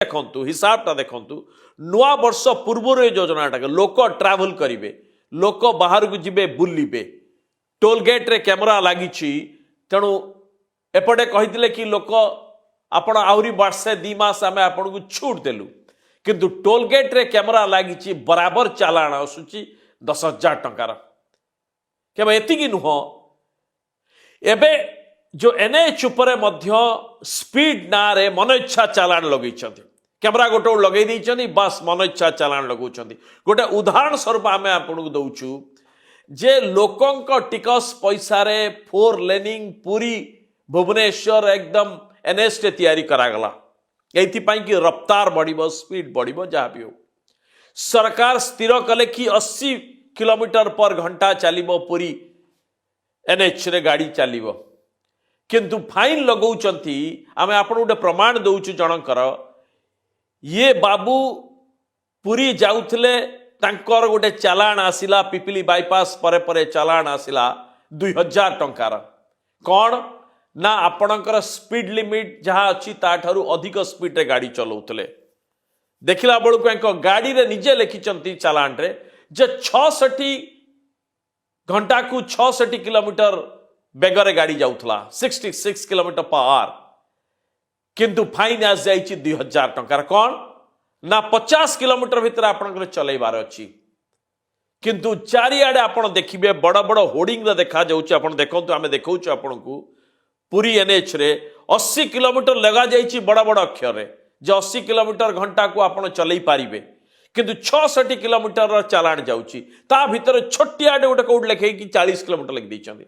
देखु हिसाबटा देखु नुआ वर्ष पूर्व योजनाटा लोक ट्रावेल करेंगे लोक बाहर को जीवे बुलवे टोल गेट रे कैमरा लगी तेणु एपटे कही कि लोक आपण आहरी वर्षे 2 मास आम आपन को छूट देलु किंतु टोल गेट रे कैमरा लगी बराबर चालाण आसूची 10,000 टंकार केवल एति नुह एबे जो एनएच उपरे मध्य स्पीड ना रे मन इच्छा चालाण लगे कैमरा गोटे लगे देइछनी बस मन इच्छा चालाण लगौछंती गोटे उदाहरण स्वरूप आम आपन को दउछु जे लोकंक टिकस पैसा रे 4 लेनिंग पूरी भुवनेश्वर एकदम एनएच टे तैयारी करागला एथिपाई कि रफ्तार बढ़िबो स्पीड बढ़िबो जहाँ भी हो सरकार स्थिर कले कि 80 किलोमीटर पर घंटा चलिबो पूरी एनएच रे गाड़ी चलिबो किंतु फाइन लगौछंती आमे आपन गोटे प्रमाण दउछु जनकर ये बाबू पूरी जाउथले तांकर गोटे चालाण आसिला पिपिली बाईपास परे परे चालाण आसिला 2,000 टंकार कौन ना आपणकर स्पीड लिमिट जहाँ अच्छी ताठारु अधिक स्पीड रे गाड़ी चलाउथले देखिला बेलू एक गाड़ी रे निजे लिखिचंती चालाण रे जे 66 घंटा को 66 किलोमीटर बेगरे गाड़ी जाउथला 66 किलोमीटर पर आवर किंतु फाइन आस जाइए 2,000 टंकार कौन ना 50 किलोमीटर भितर आपन चलैबार अच्छी किंतु चारिआडे आपन देखिबे बड़ बड़ होर्डिंग रे देखा जाउछ आपन देखंतु आमे देखौछु आपन को पूरी एनएच रे 80 किलोमीटर लगा जाइए बड़ बड़ अक्षर रे जे 80 किलोमीटर घंटा को आपन चलै पारिबे किंतु 66 किलोमीटर चालाण जाउची ता भितर छोटियाडे गोटे कोड लिखे कि 40 किलोमीटर लिख दैछंती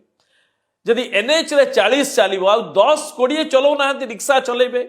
जदि एनएच रे 40 चलिबो आ 10 20 चलौ ना रिक्शा चलेबे